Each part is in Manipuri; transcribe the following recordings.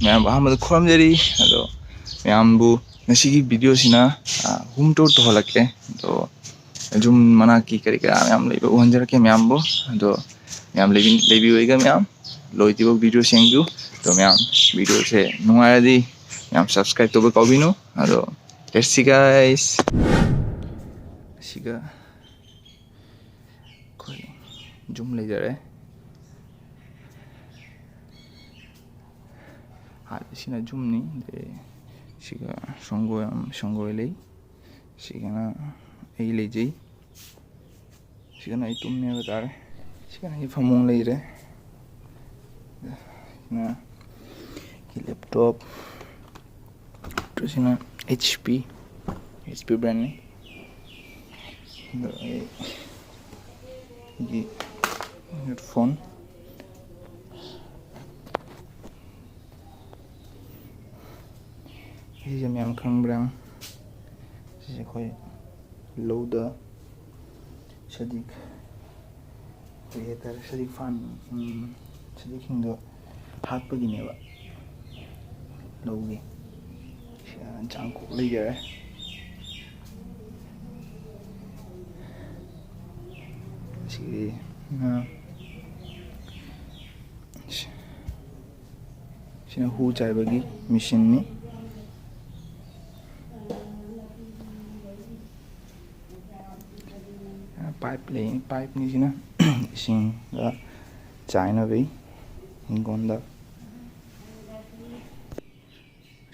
ꯃꯌꯥꯝ ꯑꯍꯥꯟꯕꯗ ꯈꯨꯔꯨꯝꯖꯔꯤ ꯑꯗꯣ ꯃꯌꯥꯝꯕꯨ ꯉꯁꯤꯒꯤ ꯚꯤꯗꯤꯑꯣꯁꯤꯅ ꯍꯣꯝ ꯇꯨꯔ ꯇꯧꯍꯜꯂꯛꯀꯦ ꯑꯗꯣ ꯖꯨꯝ ꯃꯅꯥꯛꯀꯤ ꯀꯔꯤ ꯀꯔꯥ ꯃꯌꯥꯝ ꯂꯩꯕ ꯎꯍꯟꯖꯔꯛꯀꯦ ꯃꯌꯥꯝꯕꯨ ꯑꯗꯣ ꯃꯌꯥꯝ ꯂꯩꯕꯤꯌꯨ ꯃꯌꯥꯝ ꯂꯣꯏꯗ꯭ꯔꯤꯕ ꯚꯤꯗꯤꯑꯣ ꯌꯦꯡꯕꯤꯌꯨ ꯑꯗꯣ ꯃꯌꯥꯝ ꯚꯤꯗꯤꯑꯣꯁꯦ ꯅꯨꯡꯉꯥꯏꯔꯗꯤ ꯃꯌꯥꯝ ꯁꯕꯁꯀ꯭ꯔꯥꯏꯕ ꯇꯧꯕ ꯀꯥꯎꯕꯤꯅꯨ ꯑꯗꯣ let's see guys ꯑꯁꯤꯒ ꯑꯩꯈꯣꯏ ꯖꯨꯝ ꯂꯩꯖꯔꯦ ꯁꯤꯅ ꯖꯨꯝꯅꯤ siga songoy lay sigana ay lejay sigana ay tumne batare sigana ay famong leire na ki laptop to sina HP brand ni gi headphone ꯁꯤꯁꯦ ꯃꯌꯥꯝ ꯈꯪꯕ꯭ꯔꯥ ꯁꯤꯁꯦ ꯑꯩꯈꯣꯏ ꯂꯧꯗ ꯁꯖꯤꯛ ꯀꯔꯤ ꯍꯥꯏꯇꯥꯔꯦ ꯁꯖꯤꯛꯁꯤꯡꯗꯣ ꯍꯥꯠꯄꯒꯤꯅꯦꯕ ꯂꯧꯒꯤ ꯆꯥꯡꯀꯣꯛ ꯂꯩꯖꯔꯦ ꯁꯤꯅ ꯍꯨ ꯆꯥꯏꯕꯒꯤ ꯃꯦꯆꯤꯟꯅꯤ ꯄꯥꯏꯞꯅꯤ ꯁꯤꯅ ꯏꯁꯤꯡꯒ ꯆꯥꯏꯅꯕꯒꯤ ꯏꯪꯈꯣꯜꯗ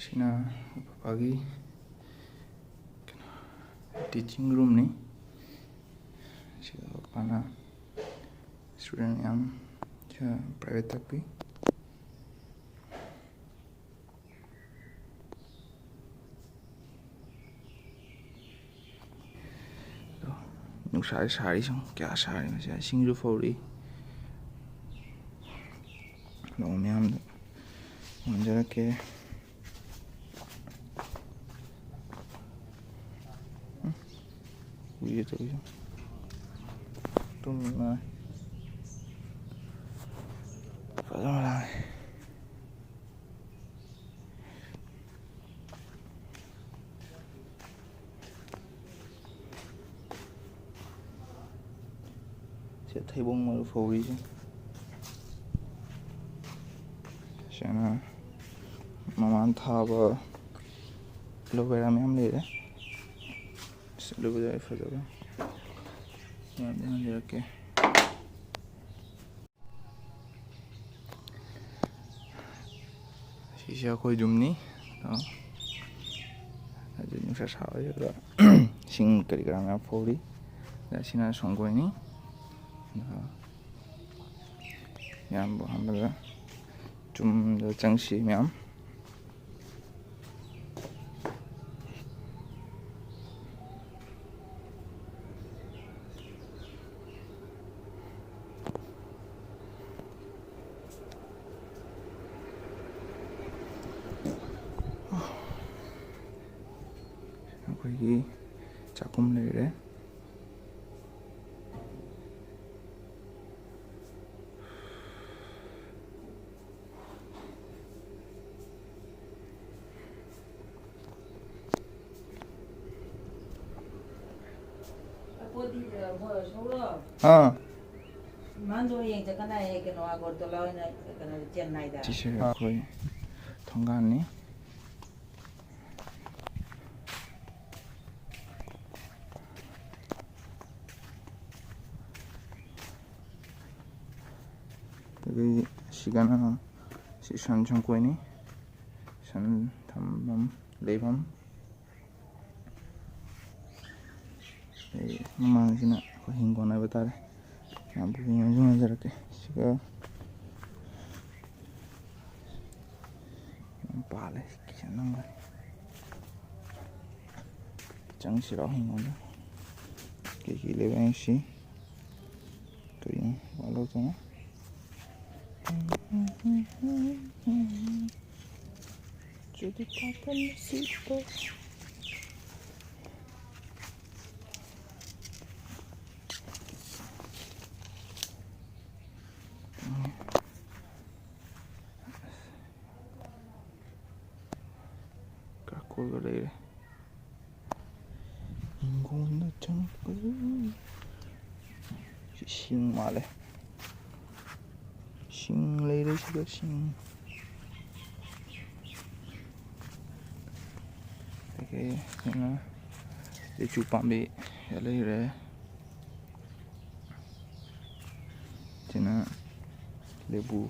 ꯁꯤꯅ ꯄꯄꯥꯒꯤ ꯇꯤꯆꯤꯡ ꯔꯨꯝꯅꯤ ꯁꯤꯗ ꯄꯄꯥꯅ ꯁ꯭ꯇꯨꯗꯦꯟ ꯃꯌꯥꯝ ꯄ꯭ꯔꯥꯏꯚꯦꯠ ꯇꯥꯛꯄꯤ ꯅꯨꯡꯁꯥ ꯁꯥꯔꯤ ꯁꯨꯝ ꯀꯌꯥ ꯁꯥꯔꯤ ꯃꯁꯤ ꯏꯁꯤꯡꯁꯨ ꯐꯧꯔꯤ ꯂꯧ ꯃꯌꯥꯝꯗ ꯎꯍꯟꯖꯔꯛꯀꯦ ꯎꯏꯌꯦ ꯇꯧꯔꯤꯁꯦ ꯇꯨꯝꯃ ꯐꯖꯅ ꯂꯥꯡꯉꯦ ꯁꯤ ꯊꯩꯕꯣꯡ ꯃꯔꯨ ꯐꯧꯔꯤꯁꯦ ꯁꯤꯅ ꯃꯃꯥꯅ ꯊꯥꯕ ꯑꯦꯂꯣꯚꯦꯔꯥ ꯃꯌꯥꯝ ꯂꯩꯔꯦ ꯑꯦꯂꯣꯚꯦꯔꯥ ꯐꯖꯕ ꯃꯌꯥꯝ ꯎꯍꯟꯖꯔꯛꯀꯦ ꯁꯤꯁꯦ ꯑꯩꯈꯣꯏ ꯖꯨꯝꯅꯤ ꯑꯗꯨ ꯅꯨꯡꯁꯥ ꯁꯥꯕꯁꯤꯗ ꯏꯁꯤꯡ ꯀꯔꯤ ꯀꯔꯥ ꯃꯌꯥꯝ ꯐꯧꯔꯤ ꯑꯁꯤꯅ ꯁꯪꯒꯣꯏꯅꯤ ꯃꯌꯥꯝꯕꯨ ꯑꯍꯥꯟꯕꯗ ꯖꯨꯝꯗ ꯆꯪꯁꯤ ꯃꯌꯥꯝ ꯑꯩꯈꯣꯏꯒꯤ ꯆꯥꯛꯈꯨꯝ ꯂꯩꯔꯦ ꯁꯤꯁꯦ ꯑꯩꯈꯣꯏ ꯊꯣꯡꯒꯥꯟꯅꯤ ꯑꯗꯒꯤ ꯁꯤꯒꯅ ꯁꯤ ꯁꯟ ꯁꯪꯀꯣꯏꯅꯤ ꯁꯟ ꯊꯝꯐꯝ ꯂꯩꯐꯝ ꯃꯃꯥꯡꯁꯤꯅ ꯑꯩꯈꯣꯏ ꯍꯤꯡꯒꯣꯟ ꯍꯥꯏꯕ ꯇꯥꯔꯦ ꯌꯥꯝ ꯌꯦꯡꯍꯟꯖꯔꯛꯀꯦ ꯁꯤꯒ ꯌꯥꯝ ꯄꯥꯜꯂꯦ ꯀꯤꯁꯟ ꯅꯝꯒꯅꯤ ꯆꯪꯁꯤꯔꯣ ꯍꯤꯡꯒꯣꯟꯗ ꯀꯩꯀꯩ ꯂꯩꯕ ꯌꯦꯡꯁꯤ ꯀꯔꯤꯅꯣ ꯋꯥꯠꯂꯧ ꯆꯪꯉꯣ যদি পাতা নসিব ꯀꯣꯏꯕ ꯂꯩꯔꯦ ꯏꯪꯈꯣꯜꯗ ꯆꯪꯉꯛꯄ ꯁꯤꯡ ꯃꯥꯜꯂꯦ ꯁꯤꯡ ꯂꯩꯔꯦ ꯁꯤꯗ ꯁꯤꯡ ꯑꯗꯒꯤ ꯁꯤꯅ ꯂꯩꯆꯨ ꯄꯥꯝꯕꯤ ꯂꯩꯔꯦ ꯁꯤꯅ ꯂꯦꯕꯨ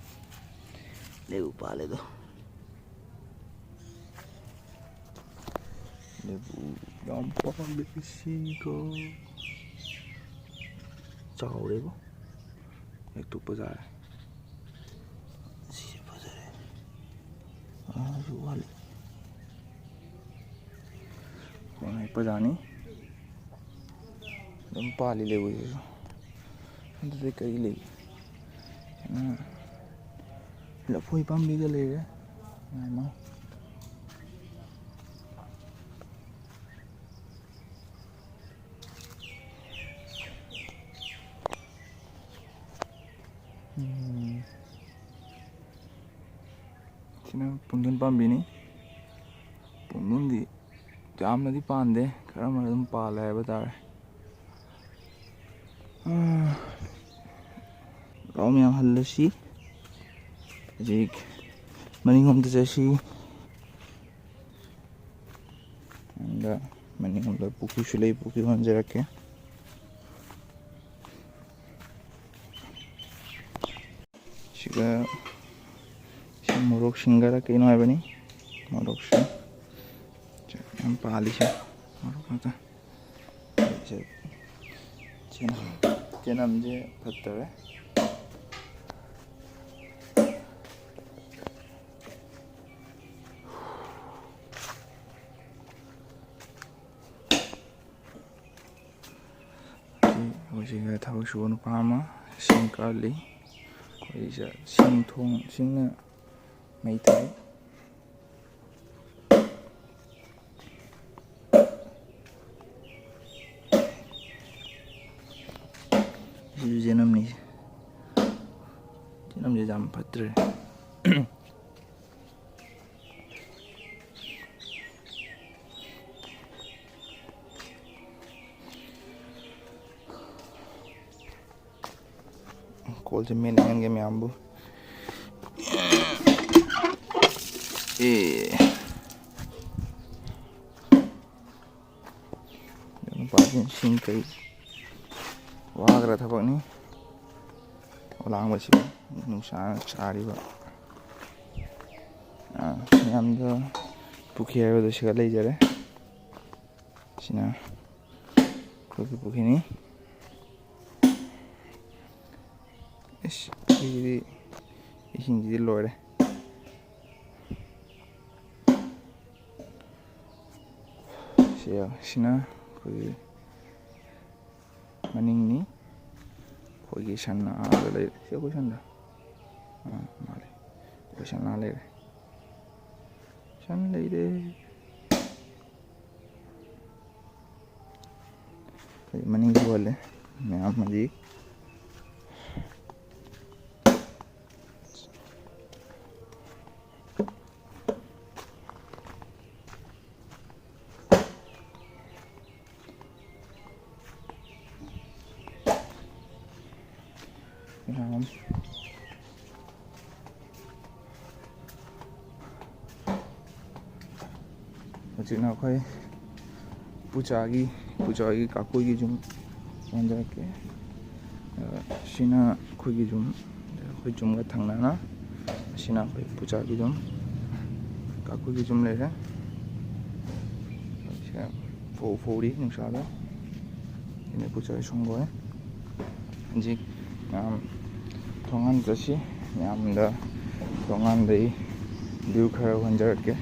ꯄꯥꯜꯂꯦꯗꯣ ꯂꯦꯕꯨ ꯌꯥꯝ ꯄꯥꯜꯂꯦ ꯁꯤꯒ ꯆꯥꯎꯔꯦꯕꯣ ꯍꯦꯛꯇꯣꯛꯄ ꯌꯥꯔꯦ ꯁꯤꯁꯦ ꯐꯖꯔꯦ ꯁꯤ ꯋꯥꯠꯂꯤ ꯍꯦꯛꯄꯖꯥꯠꯅꯤ ꯑꯗꯨꯝ ꯄꯥꯜꯂꯤ ꯂꯦꯕꯨꯁꯤꯁꯨ ꯑꯗꯨꯗꯤ ꯀꯔꯤ ꯂꯩ ꯂꯐꯣꯏ ꯄꯥꯝꯕꯤꯒ ꯂꯩꯔꯦ ꯑꯃ sini punggen pambini punggen di jamna di pande karena mana dum pala ya betar rom yang halus sih jadi mending om tuh sih enggak mending om tuh buku sulai buku hanjar ke juga morok singgara kayak noy bani morok sih yang paling sih morok apa jenam je betul ya jika tahu suatu pama singkali bisa singtung singna maitai ini jenam je jam patre kol jemen dengan game ambu jangan pakai singkai wah kira apa nih ulang masih nusa cari pak ini amdo buki aja udah sekali aja deh sini buki ini jadi ini jadi loh deh siapa sini buki maning nih buki sana ada lagi siapa sana mari buki sana lagi sana lagi deh maning boleh मैं मजी Hujukna akhoi puchagi kakoi gi jum wanja ke sina khoi gi jum khoi jum ga thangna na sina khoi puchagi jum kakoi gi jum le ra fo ri nung sa da ini puchagi songgo ji thongan jasi yamda thongan dei liu khara wanja ke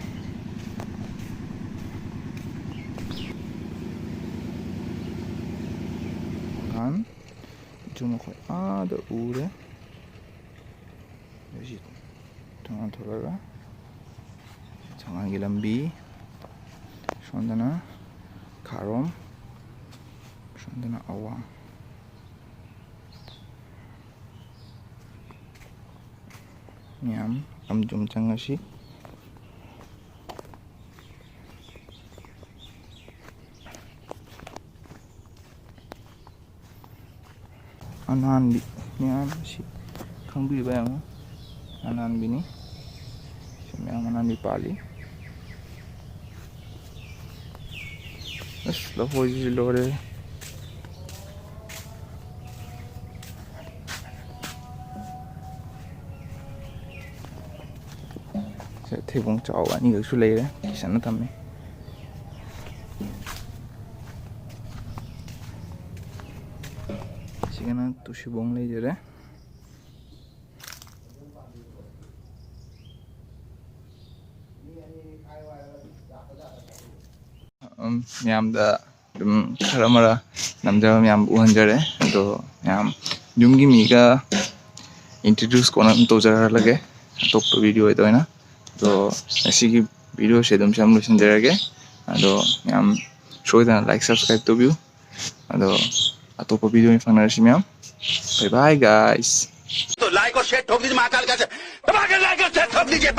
cuma kok ada udah jadi tangan thora jangan gilambi sondana karom sondana awang nyam am jum changa si ꯑꯅꯥꯟꯕꯤ ꯃꯌꯥꯝ ꯁꯤ ꯈꯪꯕꯤꯕ ꯌꯥꯝ ꯑꯅꯥꯟꯕꯤꯅꯤ ꯁꯤ ꯃꯌꯥꯝ ꯑꯅꯥꯟꯕꯤ ꯄꯥꯜꯂꯤ ꯑꯁ ꯂꯐꯣꯏꯁꯤꯁꯨ ꯂꯣꯏꯔꯦ ꯊꯩꯕꯣꯡ ꯆꯥꯎꯕ ꯑꯅꯤꯈꯛꯁꯨ ꯂꯩꯔꯦ ꯀꯤꯁꯟꯅ ꯊꯝꯃꯤ ꯁꯤꯒꯅ ꯇꯨꯁꯤꯕꯣꯡ ꯂꯩꯖꯔꯦ ꯃꯌꯥꯝꯗ ꯑꯗꯨꯝ ꯈꯔ ꯃꯔ ꯅꯝꯖꯕ ꯃꯌꯥꯝ ꯎꯍꯟꯖꯔꯦ ꯑꯗꯣ ꯃꯌꯥꯝ ꯌꯨꯝꯒꯤ ꯃꯤꯒ introduce ꯀꯣꯟꯅ ꯑꯗꯨꯝ ꯇꯧꯖꯔꯛꯂꯒꯦ ꯑꯇꯣꯞꯄ ꯚꯤꯗꯤꯑꯣꯗ ꯑꯣꯏꯅ ꯑꯗꯣ ꯉꯁꯤꯒꯤ ꯚꯤꯗꯤꯑꯣꯁꯦ ꯑꯗꯨꯝ ꯁꯤ ꯂꯣꯏꯁꯤꯟꯖꯔꯒꯦ ꯑꯗꯣ ꯃꯌꯥꯝ ꯁꯣꯏꯗꯅ ꯂꯥꯏꯛ ꯁꯕꯁꯀ꯭राꯏब ꯇꯧꯕꯤꯌꯨ ꯑꯗꯣ ꯑꯇꯣꯞꯄ ꯚꯤꯗꯤꯑꯣ ꯐꯪꯅꯔꯁꯤ ꯃꯌꯥꯝ बाय बाय गाइस तो लाइक और शेयर ठोक दीजिए महाकाल का दबा के लाइक और शेयर ठोक दीजिए